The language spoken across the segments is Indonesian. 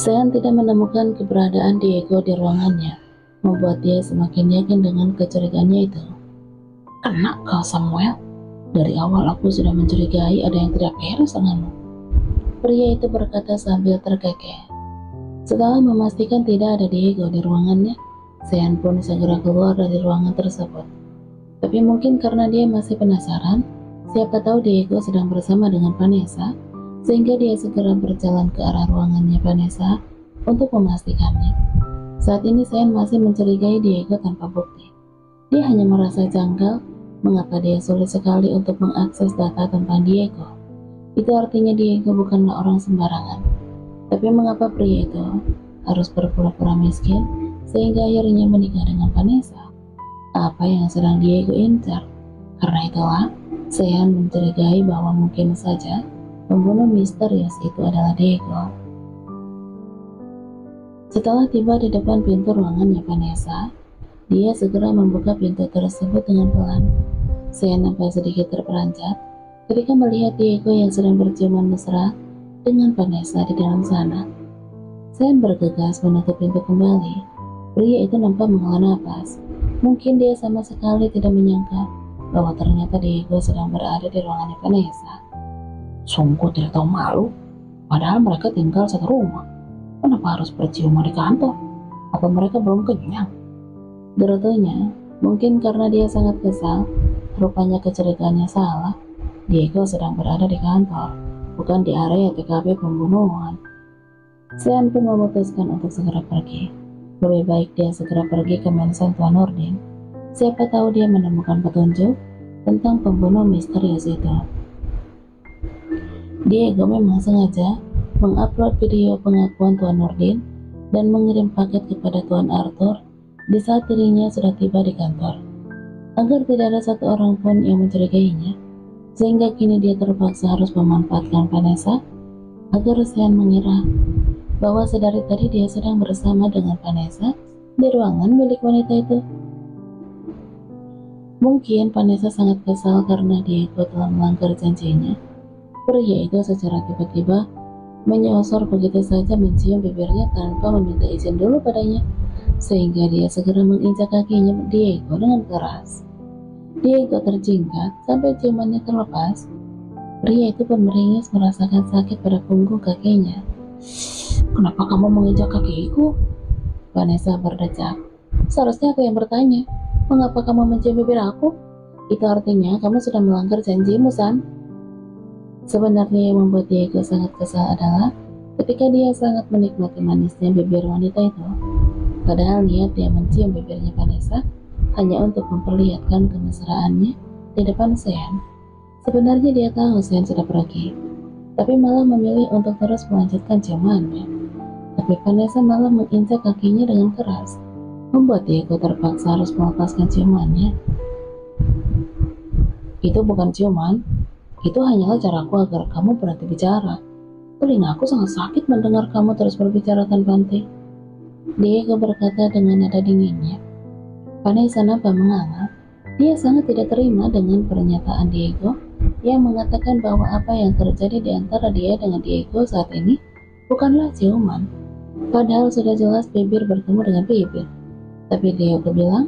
Sean tidak menemukan keberadaan Diego di ruangannya, membuat dia semakin yakin dengan kecurigaannya itu. Kena kau, Samuel. Dari awal aku sudah mencurigai ada yang tidak beres denganmu. Pria itu berkata sambil terkekeh. Setelah memastikan tidak ada Diego di ruangannya, Sean pun segera keluar dari ruangan tersebut. Tapi mungkin karena dia masih penasaran, siapa tahu Diego sedang bersama dengan Vanessa, sehingga dia segera berjalan ke arah ruangannya Vanessa untuk memastikannya. Saat ini Sean masih mencurigai Diego tanpa bukti. Dia hanya merasa janggal mengapa dia sulit sekali untuk mengakses data tentang Diego. Itu artinya Diego bukanlah orang sembarangan. Tapi mengapa pria itu harus berpura-pura miskin sehingga akhirnya menikah dengan Vanessa? Apa yang sedang Diego incar? Karena itulah, Sean mencurigai bahwa mungkin saja pembunuh misterius itu adalah Diego. Setelah tiba di depan pintu ruangannya Vanessa, dia segera membuka pintu tersebut dengan pelan. Sean nampak sedikit terperanjat ketika melihat Diego yang sedang berciuman mesra dengan Vanessa di dalam sana. Sean bergegas menutup pintu kembali. Pria itu nampak menghela napas. Mungkin dia sama sekali tidak menyangka bahwa ternyata Diego sedang berada di ruangannya Vanessa. Sungguh tidak tahu malu, padahal mereka tinggal satu rumah. Kenapa harus berciuman di kantor? Apa mereka belum kenyang? Gerutunya, mungkin karena dia sangat kesal. Rupanya kecurigaannya salah. Diego sedang berada di kantor, bukan di area TKP pembunuhan. Sean pun memutuskan untuk segera pergi. Lebih baik dia segera pergi ke Mansion Tuan Nordin. Siapa tahu dia menemukan petunjuk tentang pembunuh misterius itu. Diego memang sengaja mengupload video pengakuan Tuan Nordin dan mengirim paket kepada Tuan Arthur di saat dirinya sudah tiba di kantor, agar tidak ada satu orang pun yang mencurigainya, sehingga kini dia terpaksa harus memanfaatkan Vanessa agar Sean mengira bahwa sedari tadi dia sedang bersama dengan Vanessa di ruangan milik wanita itu. Mungkin Vanessa sangat kesal karena Diego telah melanggar janjinya. Pria itu secara tiba-tiba menyosor begitu saja mencium bibirnya tanpa meminta izin dulu padanya, sehingga dia segera menginjak kakinya Diego dengan keras. Diego terjingkat sampai ciumannya terlepas. Pria itu pun meringis merasakan sakit pada punggung kakinya. Kenapa kamu menginjak kakiku? Vanessa berdecak. Seharusnya aku yang bertanya, mengapa kamu mencium bibir aku? Itu artinya kamu sudah melanggar janjimu, San. Sebenarnya yang membuat Diego sangat kesal adalah ketika dia sangat menikmati manisnya bibir wanita itu. Padahal niat dia mencium bibirnya Vanessa hanya untuk memperlihatkan kemesraannya di depan Sean. Sebenarnya dia tahu Sean sudah pergi, tapi malah memilih untuk terus melanjutkan ciumannya. Tapi Vanessa malah menginjak kakinya dengan keras, membuat Diego terpaksa harus melepaskan ciumannya. Itu bukan ciuman. Itu hanyalah caraku agar kamu berhenti bicara. Telingaku sangat sakit mendengar kamu terus berbicara tanpa henti. Diego berkata dengan nada dinginnya. Vanessa nampak menganga. Dia sangat tidak terima dengan pernyataan Diego yang mengatakan bahwa apa yang terjadi di antara dia dengan Diego saat ini bukanlah ciuman. Padahal sudah jelas bibir bertemu dengan bibir. Tapi Diego bilang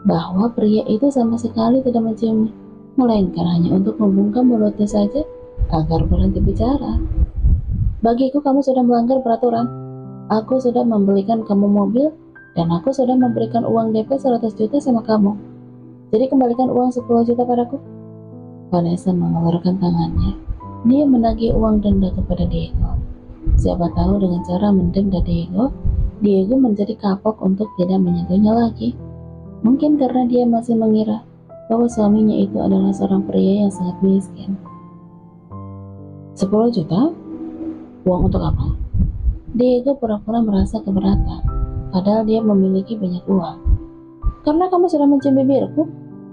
bahwa pria itu sama sekali tidak menciumnya, melainkan hanya untuk membungkam mulutnya saja agar berhenti bicara. Bagiku kamu sudah melanggar peraturan. Aku sudah membelikan kamu mobil dan aku sudah memberikan uang DP 100 juta sama kamu. Jadi kembalikan uang 10 juta padaku. Vanessa mengeluarkan tangannya. Dia menagih uang denda kepada Diego. Siapa tahu dengan cara mendenda Diego, Diego menjadi kapok untuk tidak menyentuhnya lagi. Mungkin karena dia masih mengira bahwa suaminya itu adalah seorang pria yang sangat miskin. 10 juta? Uang untuk apa? Diego pura-pura merasa keberatan, padahal dia memiliki banyak uang. Karena kamu sudah mencium bibirku,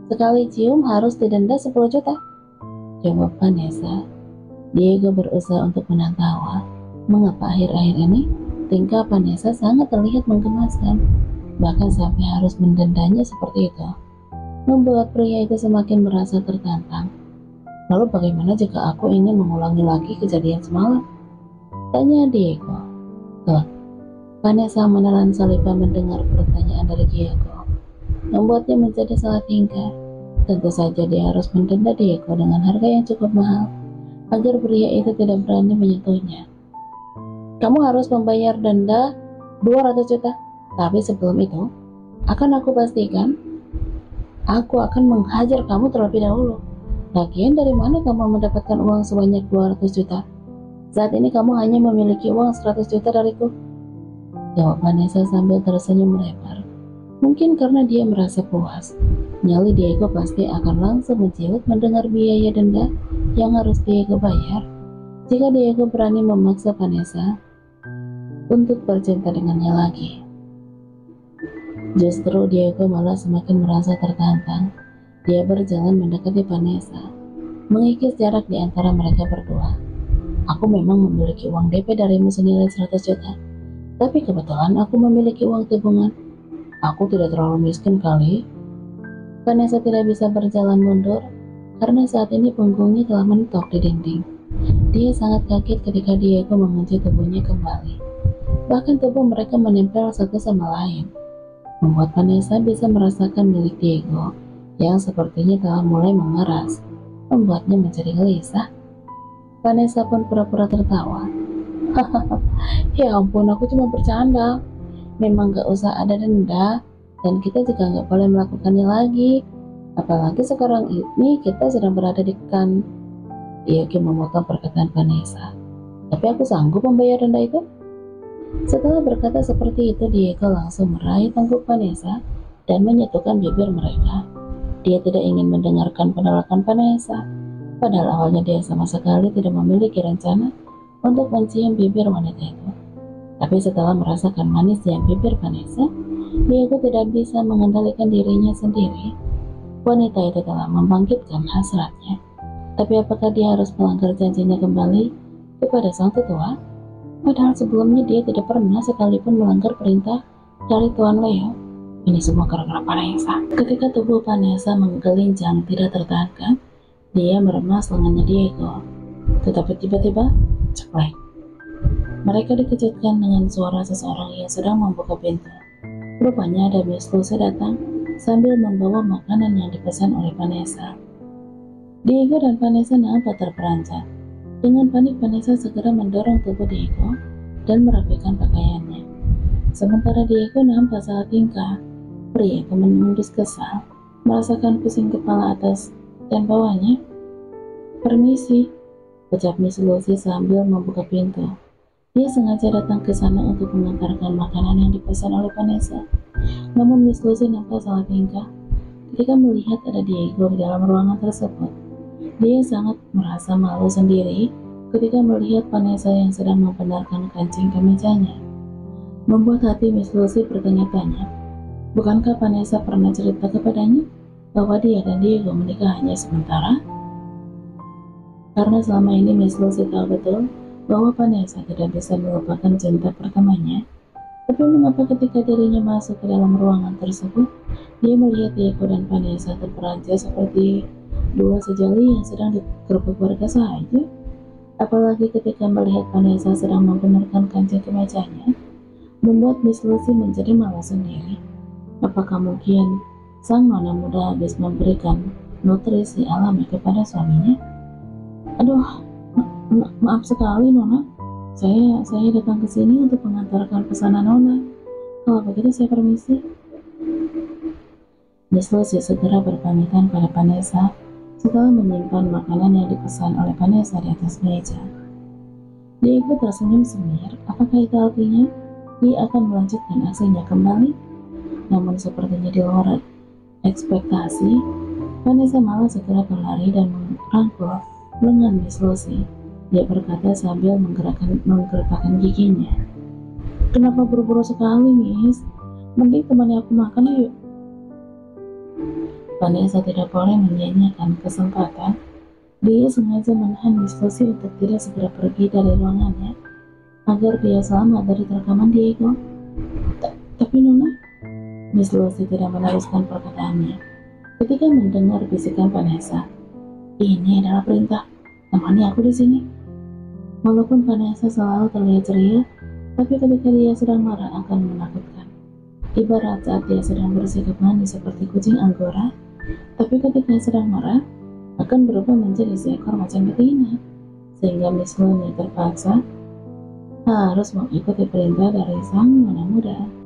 sekali cium harus didenda 10 juta. Jawab Vanessa. Diego berusaha untuk menahan tawa. Mengapa akhir-akhir ini tingkah Vanessa sangat terlihat menggemaskan, bahkan sampai harus mendendanya seperti itu. Membuat pria itu semakin merasa tertantang. Lalu bagaimana jika aku ingin mengulangi lagi kejadian semalam? Tanya Diego. Kelak, Vanessa menelan Saliva mendengar pertanyaan dari Diego, membuatnya menjadi salah tingkah. Tentu saja dia harus mendenda Diego dengan harga yang cukup mahal agar pria itu tidak berani menyentuhnya. Kamu harus membayar denda 200 juta, tapi sebelum itu, akan aku pastikan aku akan menghajar kamu terlebih dahulu. Lagian dari mana kamu mendapatkan uang sebanyak 200 juta? Saat ini kamu hanya memiliki uang 100 juta dariku. Jawab Vanessa sambil tersenyum lebar. Mungkin karena dia merasa puas. Nyali Diego pasti akan langsung menciut mendengar biaya denda yang harus Diego bayar jika Diego berani memaksa Vanessa untuk bercinta dengannya lagi. Justru Diego malah semakin merasa tertantang. Dia berjalan mendekati Vanessa, mengikis jarak di antara mereka berdua. Aku memang memiliki uang DP darimu senilai 100 juta, tapi kebetulan aku memiliki uang tabungan. Aku tidak terlalu miskin kali. Vanessa tidak bisa berjalan mundur karena saat ini punggungnya telah mentok di dinding. Dia sangat kaget ketika Diego mengunci tubuhnya kembali. Bahkan tubuh mereka menempel satu sama lain, membuat Vanessa bisa merasakan milik Diego yang sepertinya telah mulai mengeras, membuatnya menjadi gelisah. Vanessa pun pura-pura tertawa. Hahaha, ya ampun, aku cuma bercanda. Memang gak usah ada denda, dan kita juga gak boleh melakukannya lagi. Apalagi sekarang ini kita sedang berada di kan. Diego memotong perkataan Vanessa. Tapi aku sanggup membayar denda itu. Setelah berkata seperti itu, Diego langsung meraih tangkup Vanessa dan menyentuhkan bibir mereka. Dia tidak ingin mendengarkan penolakan Vanessa. Padahal awalnya dia sama sekali tidak memiliki rencana untuk mencium bibir wanita itu. Tapi setelah merasakan manisnya bibir Vanessa, Diego tidak bisa mengendalikan dirinya sendiri. Wanita itu telah membangkitkan hasratnya. Tapi apakah dia harus melanggar janjinya kembali kepada sang tetua? Padahal sebelumnya dia tidak pernah sekalipun melanggar perintah dari Tuan Leo. Ini semua gara-gara Vanessa. Ketika tubuh Vanessa menggelincang tidak tertahankan, dia meremas lengannya Diego. Tetapi tiba-tiba, ceklek. Mereka dikejutkan dengan suara seseorang yang sedang membuka pintu. Rupanya ada Miss Lucy datang sambil membawa makanan yang dipesan oleh Vanessa. Diego dan Vanessa nampak terperanjat. Dengan panik, Vanessa segera mendorong tubuh Diego dan merapikan pakaiannya. Sementara Diego nampak salah tingkah. Pria itu menunduk kesal, merasakan pusing kepala atas dan bawahnya. Permisi, ucap Miss Lucy sambil membuka pintu. Dia sengaja datang ke sana untuk mengantarkan makanan yang dipesan oleh Vanessa. Namun Miss Lucy nampak salah tingkah ketika melihat ada Diego di dalam ruangan tersebut. Dia sangat merasa malu sendiri ketika melihat Vanessa yang sedang membenarkan kancing kemejanya. Membuat hati Miss Lucy bertanya-tanya, bukankah Vanessa pernah cerita kepadanya bahwa dia dan Diego menikah hanya sementara? Karena selama ini Miss Lucy tahu betul bahwa Vanessa tidak bisa melupakan cinta pertamanya. Tapi mengapa ketika dirinya masuk ke dalam ruangan tersebut, dia melihat Diego dan Vanessa terperanjat seperti dua sejoli yang sedang digerebek warga saja? Apalagi ketika melihat Vanessa sedang membenarkan kancing kemejanya, membuat Miss Lucy menjadi malas sendiri. Apakah mungkin sang nona muda habis memberikan nutrisi alami kepada suaminya? Aduh, maaf sekali Nona, saya datang ke sini untuk mengantarkan pesanan Nona. Kalau begitu saya permisi. Miss Lucy segera berpamitan pada Vanessa setelah menyimpan makanan yang dipesan oleh Vanessa di atas meja. Diego tersenyum semir. Apakah itu artinya dia akan melanjutkan aksinya kembali? Namun sepertinya di luar ekspektasi, Vanessa malah segera berlari dan merangkul lengan Miss Lucy. Dia berkata sambil menggerakkan giginya. Kenapa buru-buru sekali, Miss? Mending temani aku makan yuk. Vanessa tidak boleh menyia-nyiakan kesempatan. Dia sengaja menahan Miss Lucy untuk tidak segera pergi dari ruangannya agar dia selamat dari terkaman Diego. Tapi Nona, Miss Lucy tidak meneruskan perkataannya ketika mendengar bisikan Vanessa. Ini adalah perintah, temani aku di sini. Walaupun Vanessa selalu terlihat ceria, Tapi ketika dia sedang marah akan menakutkan. Ibarat saat dia sedang bersikap manis seperti kucing Anggora, tapi ketika sedang marah akan berubah menjadi seekor macan betina, sehingga Miss Mooney terpaksa harus mengikuti perintah dari sang nona muda.